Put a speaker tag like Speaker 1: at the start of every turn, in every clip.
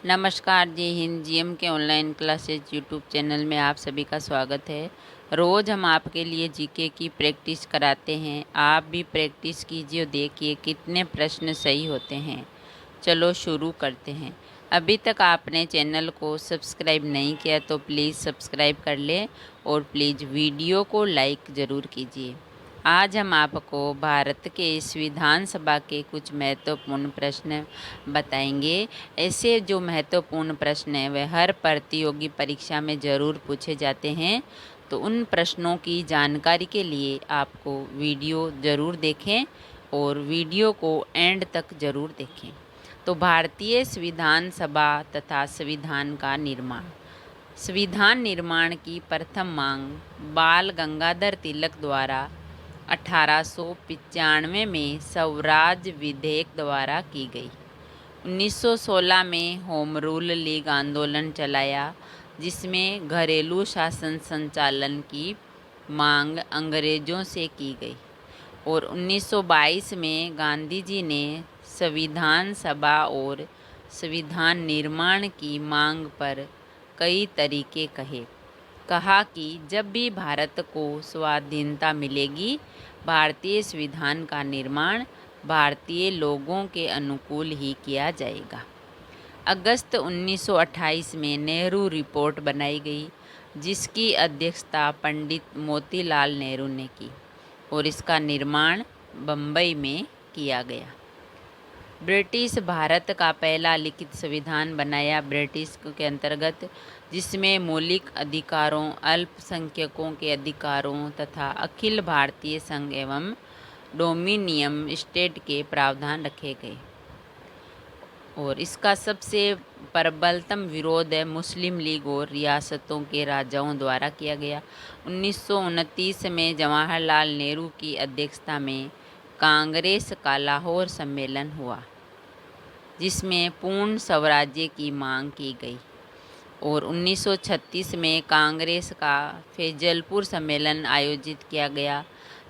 Speaker 1: नमस्कार, जय हिंद। जीएम के ऑनलाइन क्लासेज यूट्यूब चैनल में आप सभी का स्वागत है। रोज़ हम आपके लिए जीके की प्रैक्टिस कराते हैं। आप भी प्रैक्टिस कीजिए और देखिए कितने प्रश्न सही होते हैं। चलो शुरू करते हैं। अभी तक आपने चैनल को सब्सक्राइब नहीं किया तो प्लीज़ सब्सक्राइब कर लें और प्लीज़ वीडियो को लाइक ज़रूर कीजिए। आज हम आपको भारत के संविधान सभा के कुछ महत्वपूर्ण प्रश्न बताएंगे। ऐसे जो महत्वपूर्ण प्रश्न हैं वह हर प्रतियोगी परीक्षा में ज़रूर पूछे जाते हैं, तो उन प्रश्नों की जानकारी के लिए आपको वीडियो ज़रूर देखें और वीडियो को एंड तक ज़रूर देखें। तो भारतीय संविधान सभा तथा संविधान का निर्माण। संविधान निर्माण की प्रथम मांग बाल गंगाधर तिलक द्वारा 1895 में स्वराज विधेयक द्वारा की गई। 1916 में होम रूल लीग आंदोलन चलाया, जिसमें घरेलू शासन संचालन की मांग अंग्रेज़ों से की गई। और 1922 में गांधी जी ने संविधान सभा और संविधान निर्माण की मांग पर कई तरीके कहा कि जब भी भारत को स्वाधीनता मिलेगी, भारतीय संविधान का निर्माण भारतीय लोगों के अनुकूल ही किया जाएगा। अगस्त 1928 में नेहरू रिपोर्ट बनाई गई, जिसकी अध्यक्षता पंडित मोतीलाल नेहरू ने की और इसका निर्माण बम्बई में किया गया। ब्रिटिश भारत का पहला लिखित संविधान बनाया ब्रिटिश के अंतर्गत, जिसमें मौलिक अधिकारों, अल्पसंख्यकों के अधिकारों तथा अखिल भारतीय संघ एवं डोमिनियन स्टेट के प्रावधान रखे गए। और इसका सबसे प्रबलतम विरोध है मुस्लिम लीग और रियासतों के राजाओं द्वारा किया गया। 1929 में जवाहरलाल नेहरू की अध्यक्षता में कांग्रेस का लाहौर सम्मेलन हुआ, जिसमें पूर्ण स्वराज्य की मांग की गई। और 1936 में कांग्रेस का फैजलपुर सम्मेलन आयोजित किया गया,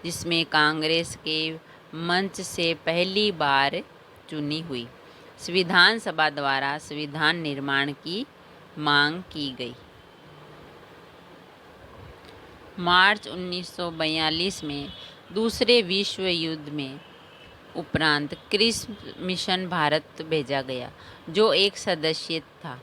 Speaker 1: जिसमें कांग्रेस के मंच से पहली बार चुनी हुई संविधान सभा द्वारा संविधान निर्माण की मांग की गई। मार्च 1942 में दूसरे विश्व युद्ध में उपरांत क्रिस मिशन भारत भेजा गया, जो एक सदस्य था।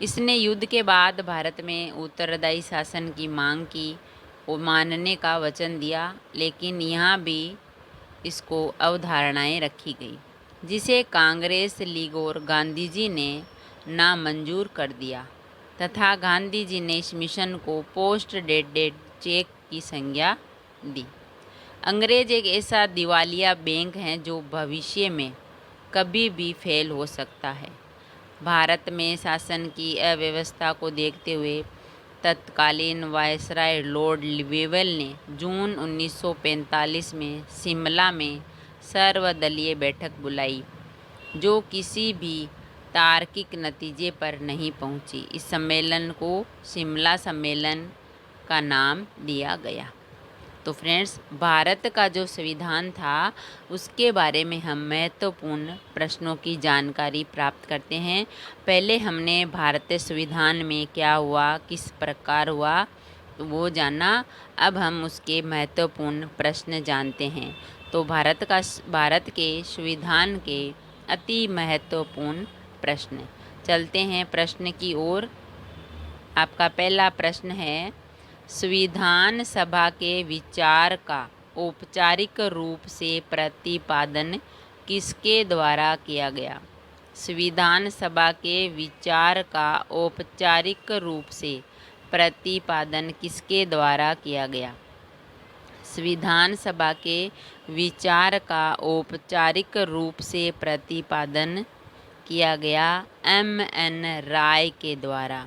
Speaker 1: इसने युद्ध के बाद भारत में उत्तरदायी शासन की मांग की और मानने का वचन दिया, लेकिन यहाँ भी इसको अवधारणाएं रखी गई, जिसे कांग्रेस लीग और गांधी जी ने नामंजूर कर दिया तथा गांधी जी ने इस मिशन को पोस्ट डेटेड चेक की संज्ञा दी। अंग्रेज एक ऐसा दिवालिया बैंक है जो भविष्य में कभी भी फेल हो सकता है। भारत में शासन की अव्यवस्था को देखते हुए तत्कालीन वायसराय लॉर्ड लिवेवल ने जून 1945 में शिमला में सर्वदलीय बैठक बुलाई, जो किसी भी तार्किक नतीजे पर नहीं पहुंची। इस सम्मेलन को शिमला सम्मेलन का नाम दिया गया। तो फ्रेंड्स, भारत का जो संविधान था उसके बारे में हम महत्वपूर्ण प्रश्नों की जानकारी प्राप्त करते हैं। पहले हमने भारतीय संविधान में क्या हुआ, किस प्रकार हुआ, तो वो जाना। अब हम उसके महत्वपूर्ण प्रश्न जानते हैं। तो भारत के संविधान के अति महत्वपूर्ण प्रश्न। चलते हैं प्रश्न की ओर। आपका पहला प्रश्न है, संविधान सभा के विचार का औपचारिक रूप से प्रतिपादन किसके द्वारा किया गया? संविधान सभा के विचार का औपचारिक रूप से प्रतिपादन किसके द्वारा किया गया? संविधान सभा के विचार का औपचारिक रूप से प्रतिपादन किया गया M.N. राय के द्वारा।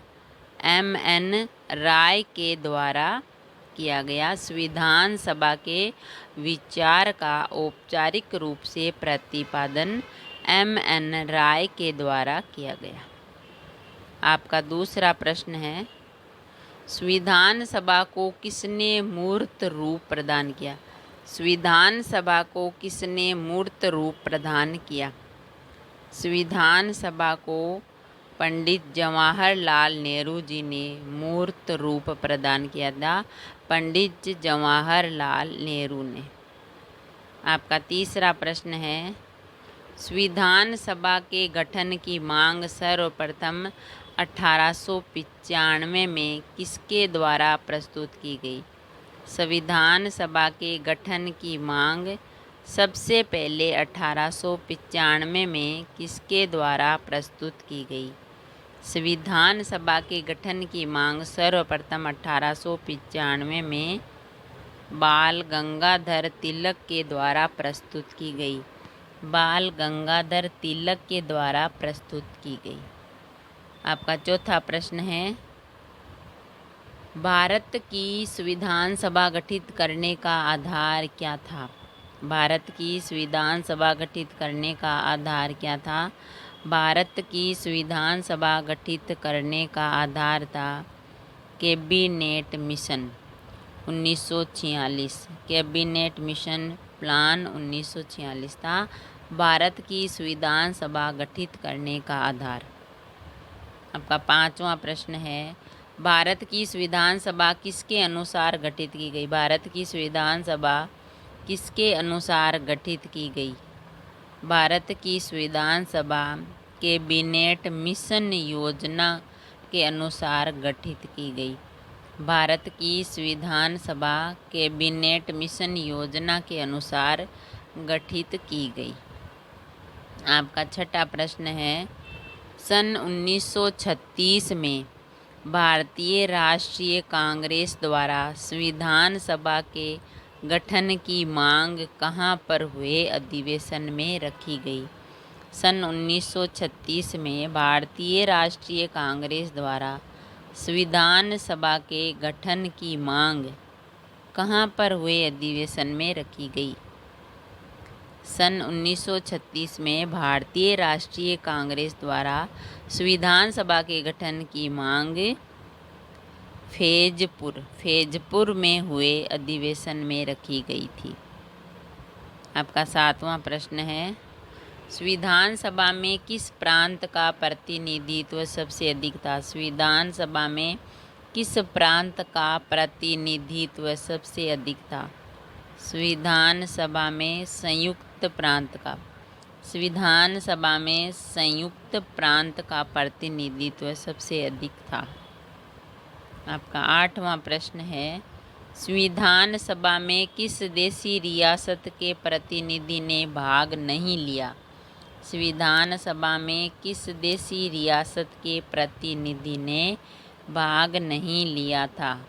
Speaker 1: M.N. राय के द्वारा किया गया। संविधान सभा के विचार का औपचारिक रूप से प्रतिपादन M.N. राय के द्वारा किया गया। आपका दूसरा प्रश्न है, संविधान सभा को किसने मूर्त रूप प्रदान किया? संविधान सभा को किसने मूर्त रूप प्रदान किया? संविधान सभा को पंडित जवाहरलाल नेहरू जी ने मूर्त रूप प्रदान किया था? पंडित जवाहरलाल नेहरू ने। आपका तीसरा प्रश्न है, संविधान सभा के गठन की मांग सर्वप्रथम 1895 में किसके द्वारा प्रस्तुत की गई? संविधान सभा के गठन की मांग सबसे पहले 1895 में किसके द्वारा प्रस्तुत की गई? संविधान सभा के गठन की मांग सर्वप्रथम 1895 में बाल गंगाधर तिलक के द्वारा प्रस्तुत की गई। बाल गंगाधर तिलक के द्वारा प्रस्तुत की गई। आपका चौथा प्रश्न है, भारत की संविधान सभा गठित करने का आधार क्या था? भारत की संविधान सभा गठित करने का आधार क्या था? भारत की संविधान सभा गठित करने का आधार था cabinet mission 1946। Cabinet mission plan 1946 था भारत की संविधान सभा गठित करने का आधार। आपका पांचवा प्रश्न है, भारत की संविधान सभा किसके अनुसार गठित की गई? भारत की संविधान सभा किसके अनुसार गठित की गई? भारत की संविधान सभा कैबिनेट मिशन योजना के अनुसार गठित की गई। भारत की संविधान सभा कैबिनेट मिशन योजना के अनुसार गठित की गई। आपका छठा प्रश्न है, सन 1936 में भारतीय राष्ट्रीय कांग्रेस द्वारा संविधान सभा के गठन की मांग कहाँ पर हुए अधिवेशन में रखी गई? सन 1936 में भारतीय राष्ट्रीय कांग्रेस द्वारा संविधान सभा के गठन की मांग कहाँ पर हुए अधिवेशन में रखी गई? सन 1936 में भारतीय राष्ट्रीय कांग्रेस द्वारा संविधान सभा के गठन की मांग फैजपुर में हुए अधिवेशन में रखी गई थी। आपका सातवां प्रश्न है, संविधान सभा में किस प्रांत का प्रतिनिधित्व सबसे अधिक था? संविधान सभा में किस प्रांत का प्रतिनिधित्व सबसे अधिक था? संविधान सभा में संयुक्त प्रांत का। संविधान सभा में संयुक्त प्रांत का प्रतिनिधित्व सबसे अधिक था। आपका आठवां प्रश्न है, संविधान सभा में किस देशी रियासत के प्रतिनिधि ने भाग नहीं लिया? संविधान सभा में किस देशी रियासत के प्रतिनिधि ने भाग नहीं लिया था?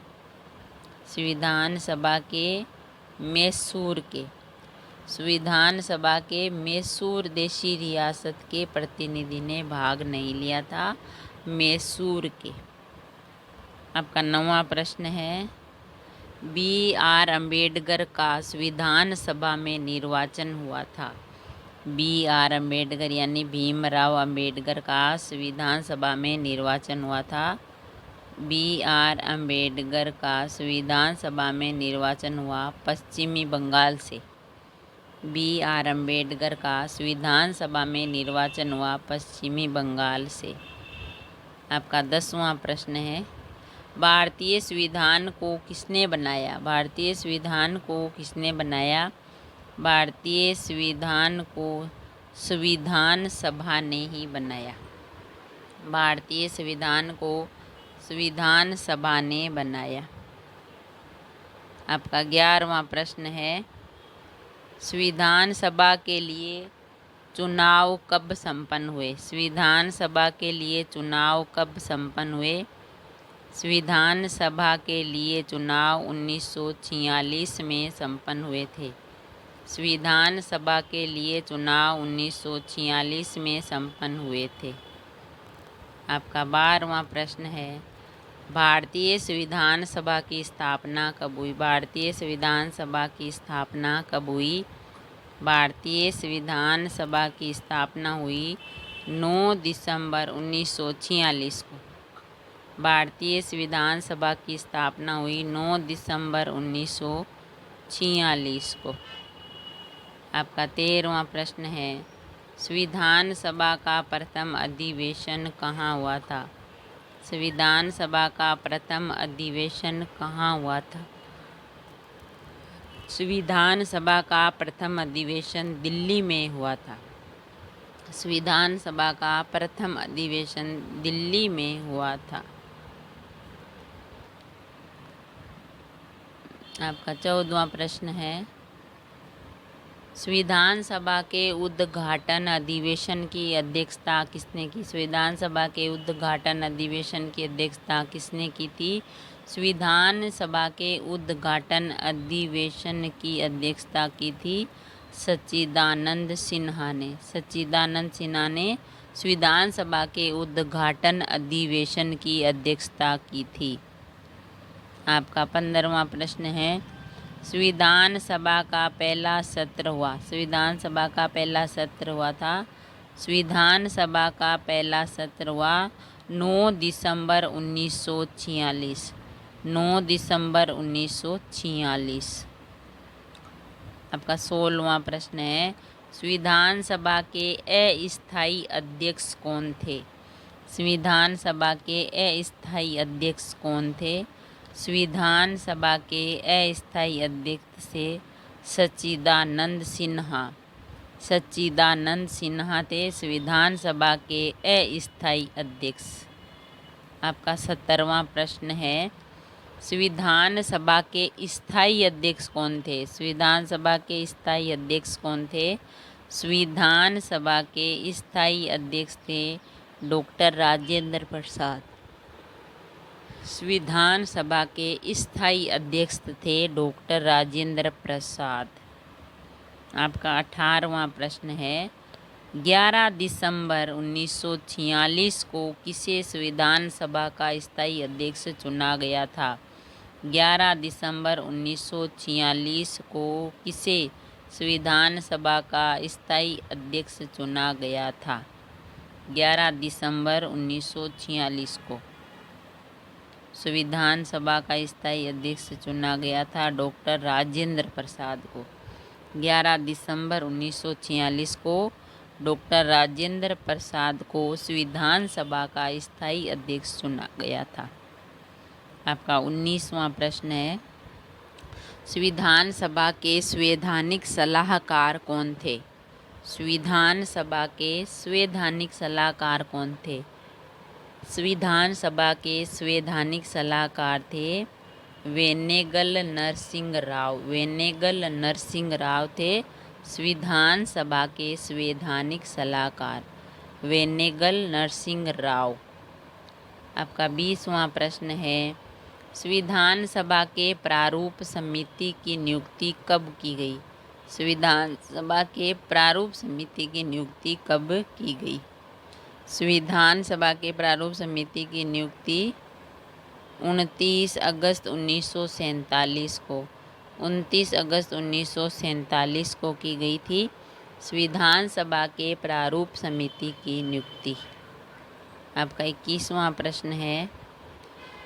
Speaker 1: संविधान सभा के मैसूर के। संविधान सभा के मैसूर देशी रियासत के प्रतिनिधि ने भाग नहीं लिया था, मैसूर के। आपका नौवां प्रश्न है, B.R. अम्बेडकर का संविधान सभा में निर्वाचन हुआ था? B.R. अम्बेडकर यानी भीमराव अम्बेडकर का संविधान सभा में निर्वाचन हुआ था। B.R. अम्बेडकर का संविधान सभा में निर्वाचन हुआ पश्चिमी बंगाल से। B.R. अम्बेडकर का संविधान सभा में निर्वाचन हुआ पश्चिमी बंगाल से। आपका 10वां प्रश्न है, भारतीय संविधान को किसने बनाया? भारतीय संविधान को किसने बनाया? भारतीय संविधान को संविधान सभा ने ही बनाया। भारतीय संविधान को संविधान सभा ने बनाया। आपका 11वां प्रश्न है, संविधान सभा के लिए चुनाव कब संपन्न हुए? संविधान सभा के लिए चुनाव कब संपन्न हुए? संविधान सभा के लिए चुनाव 1946 में संपन्न हुए थे। संविधान सभा के लिए चुनाव 1946 में संपन्न हुए थे। आपका 12वां प्रश्न है, भारतीय संविधान सभा की स्थापना कब हुई? भारतीय संविधान सभा की स्थापना कब हुई? भारतीय संविधान सभा की स्थापना हुई 9 दिसंबर 1946 को। भारतीय संविधान सभा की स्थापना हुई 9 दिसंबर 1946 को। आपका 13वां प्रश्न है, संविधान सभा का प्रथम अधिवेशन कहाँ हुआ था? संविधान सभा का प्रथम अधिवेशन कहाँ हुआ था? संविधान सभा का प्रथम अधिवेशन दिल्ली में हुआ था। संविधान सभा का प्रथम अधिवेशन दिल्ली में हुआ था। आपका 14वां प्रश्न है, संविधान सभा के उद्घाटन अधिवेशन की अध्यक्षता किसने की? संविधान सभा के उद्घाटन अधिवेशन की अध्यक्षता किसने की थी? संविधान सभा के उद्घाटन अधिवेशन की अध्यक्षता की थी सच्चिदानंद सिन्हा ने। सच्चिदानंद सिन्हा ने संविधान सभा के उद्घाटन अधिवेशन की अध्यक्षता की थी। आपका 15वां प्रश्न है, संविधान सभा का पहला सत्र हुआ। संविधान सभा का पहला सत्र हुआ था। संविधान सभा का पहला सत्र हुआ 9 दिसंबर 1946। 9 दिसंबर 1946। आपका 16वां प्रश्न है, संविधान सभा के अस्थायी अध्यक्ष कौन थे? संविधान सभा के अस्थायी अध्यक्ष कौन थे? संविधान सभा के अस्थायी अध्यक्ष से सच्चिदानंद सिन्हा। सच्चिदानंद सिन्हा थे संविधान सभा के अस्थायी अध्यक्ष। आपका 17वां प्रश्न है, संविधान सभा के स्थायी अध्यक्ष कौन थे? संविधान सभा के स्थायी अध्यक्ष कौन थे? संविधान सभा के स्थायी अध्यक्ष थे डॉक्टर राजेंद्र प्रसाद। संविधान सभा के स्थायी अध्यक्ष थे डॉक्टर राजेंद्र प्रसाद। आपका 18वां प्रश्न है, 11 दिसंबर 1946 को किसे संविधान सभा का स्थायी अध्यक्ष चुना गया था? 11 दिसंबर 1946 को किसे संविधान सभा का स्थायी अध्यक्ष चुना गया था? 11 दिसंबर 1946 को संविधान सभा का स्थायी अध्यक्ष चुना गया था डॉक्टर राजेंद्र प्रसाद को। 11 दिसंबर 1946 को डॉक्टर राजेंद्र प्रसाद को संविधान सभा का स्थायी अध्यक्ष चुना गया था। आपका 19वां प्रश्न है, संविधान सभा के संवैधानिक सलाहकार कौन थे? संविधान सभा के संवैधानिक सलाहकार कौन थे? संविधान सभा के संवैधानिक सलाहकार थे वेनेगल नरसिंह राव। वेनेगल नरसिंह राव थे संविधान सभा के संवैधानिक सलाहकार, वेनेगल नरसिंह राव। आपका 20वां प्रश्न है, संविधान सभा के प्रारूप समिति की नियुक्ति कब की गई? संविधान सभा के प्रारूप समिति की नियुक्ति कब की गई? संविधान सभा के प्रारूप समिति की नियुक्ति 29 अगस्त 1947 को 29 अगस्त 1947 को की गई थी संविधान सभा के प्रारूप समिति की नियुक्ति। आपका 21वां प्रश्न है,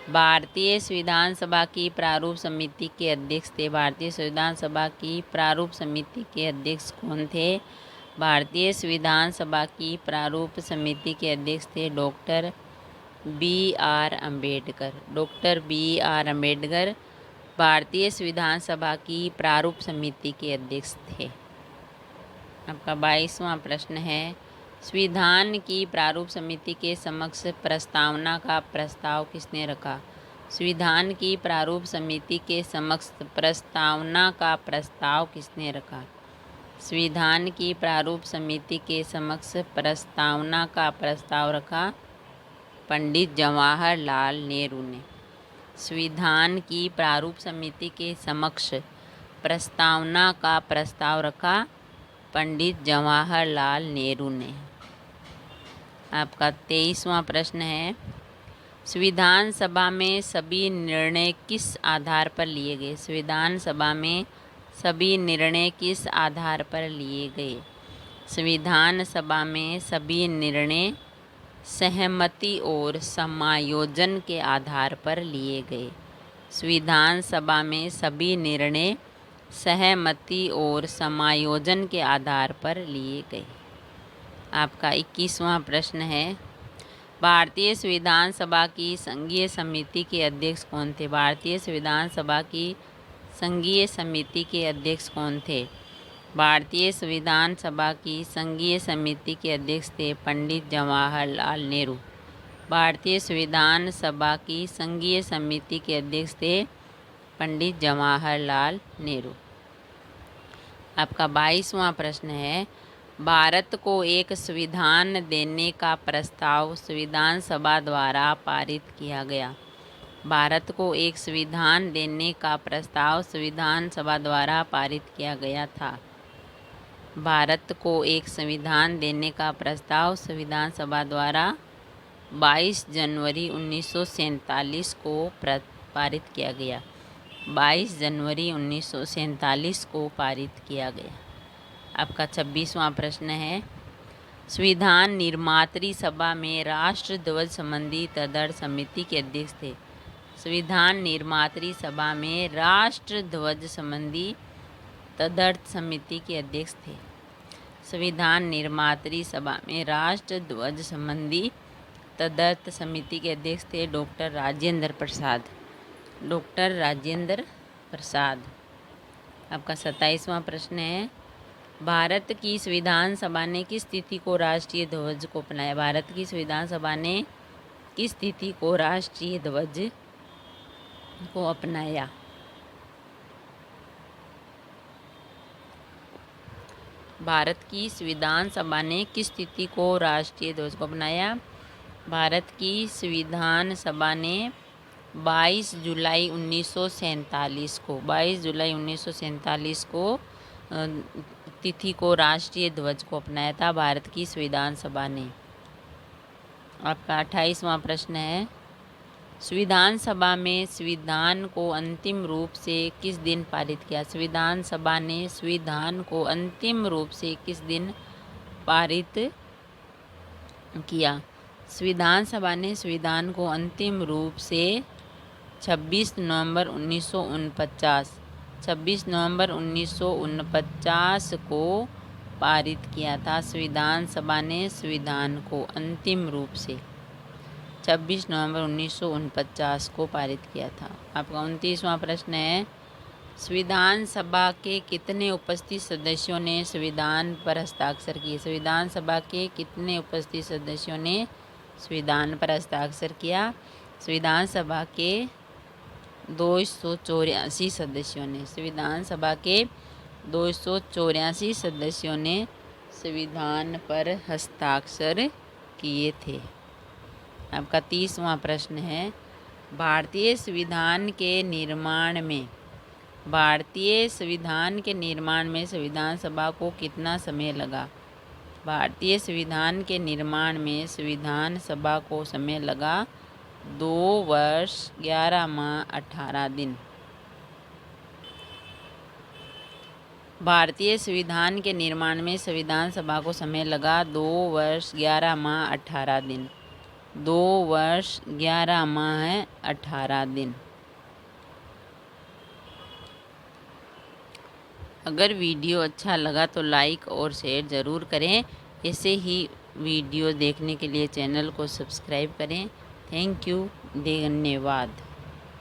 Speaker 1: भारतीय संविधान सभा की प्रारूप समिति के अध्यक्ष थे। भारतीय संविधान सभा की प्रारूप समिति के अध्यक्ष कौन थे? भारतीय संविधान सभा की प्रारूप समिति के अध्यक्ष थे doctor B.R. Ambedkar. Doctor B.R. Ambedkar भारतीय संविधान सभा की प्रारूप समिति के अध्यक्ष थे। आपका 22वां प्रश्न है, संविधान की प्रारूप समिति के समक्ष प्रस्तावना का प्रस्ताव किसने रखा? संविधान की प्रारूप समिति के समक्ष प्रस्तावना का प्रस्ताव किसने रखा? संविधान की प्रारूप समिति के समक्ष प्रस्तावना का प्रस्ताव रखा पंडित जवाहरलाल नेहरू ने। संविधान की प्रारूप समिति के समक्ष प्रस्तावना का प्रस्ताव रखा पंडित जवाहरलाल नेहरू ने। आपका 23वां प्रश्न है, संविधान सभा में सभी निर्णय किस आधार पर लिए गए? संविधान सभा में सभी निर्णय किस आधार पर लिए गए? संविधान सभा में सभी निर्णय सहमति और समायोजन के आधार पर लिए गए। संविधान सभा में सभी निर्णय सहमति और समायोजन के आधार पर लिए गए। आपका 21वां प्रश्न है, भारतीय संविधान सभा की संघीय समिति के अध्यक्ष कौन थे? भारतीय संविधान सभा की संघीय समिति के अध्यक्ष कौन थे? भारतीय संविधान सभा की संघीय समिति के अध्यक्ष थे पंडित जवाहरलाल नेहरू। भारतीय संविधान सभा की संघीय समिति के अध्यक्ष थे पंडित जवाहरलाल नेहरू। आपका 22वां प्रश्न है, भारत को एक संविधान देने का प्रस्ताव संविधान सभा द्वारा पारित किया गया। भारत को एक संविधान देने का प्रस्ताव संविधान सभा द्वारा पारित किया गया था। भारत को एक संविधान देने का प्रस्ताव संविधान सभा द्वारा 22 जनवरी 1947 को पारित किया गया। 22 जनवरी 1947 को पारित किया गया। आपका 26वां प्रश्न है, संविधान निर्मात्री सभा में राष्ट्र ध्वज संबंधी तदर्थ समिति के अध्यक्ष थे। संविधान निर्मात्री सभा में राष्ट्र ध्वज संबंधी तदर्थ समिति के अध्यक्ष थे। संविधान निर्मात्री सभा में राष्ट्र ध्वज संबंधी तदर्थ समिति के अध्यक्ष थे डॉक्टर राजेंद्र प्रसाद। डॉक्टर राजेंद्र प्रसाद। आपका 27वां प्रश्न है, भारत की संविधान सभा ने किस तिथि को राष्ट्रीय ध्वज को अपनाया? भारत की संविधान सभा ने किस तिथि को राष्ट्रीय ध्वज को अपनाया? भारत की संविधान सभा ने किस तिथि को राष्ट्रीय ध्वज को अपनाया? भारत की संविधान सभा ने 22 जुलाई 1947 को 22 जुलाई 1947 को तिथि को राष्ट्रीय ध्वज को अपनाया था भारत की संविधान सभा ने। आपका 28वां प्रश्न है, संविधान सभा में संविधान को अंतिम रूप से किस दिन पारित किया? संविधान सभा ने संविधान को अंतिम रूप से किस दिन पारित किया? संविधान सभा ने संविधान को अंतिम रूप से 26 नवंबर 1949 को पारित किया था। संविधान सभा ने संविधान को अंतिम रूप से 26 नवंबर 1949 को पारित किया था। आपका 29वां प्रश्न है, संविधान सभा के कितने उपस्थित सदस्यों ने संविधान पर हस्ताक्षर किए? संविधान सभा के कितने उपस्थित सदस्यों ने संविधान पर हस्ताक्षर किया? संविधान सभा के 284 सदस्यों ने। संविधान सभा के 284 सदस्यों ने संविधान पर हस्ताक्षर किए थे। आपका 30वां प्रश्न है, भारतीय संविधान के निर्माण में संविधान सभा को कितना समय लगा? भारतीय संविधान के निर्माण में संविधान सभा को समय लगा 2 वर्ष 11 माह 18 दिन। भारतीय संविधान के निर्माण में संविधान सभा को समय लगा 2 वर्ष 11 माह 18 दिन। 2 वर्ष 11 माह 18 दिन। अगर वीडियो अच्छा लगा तो लाइक और शेयर ज़रूर करें। ऐसे ही वीडियो देखने के लिए चैनल को सब्सक्राइब करें। थैंक यू, धन्यवाद।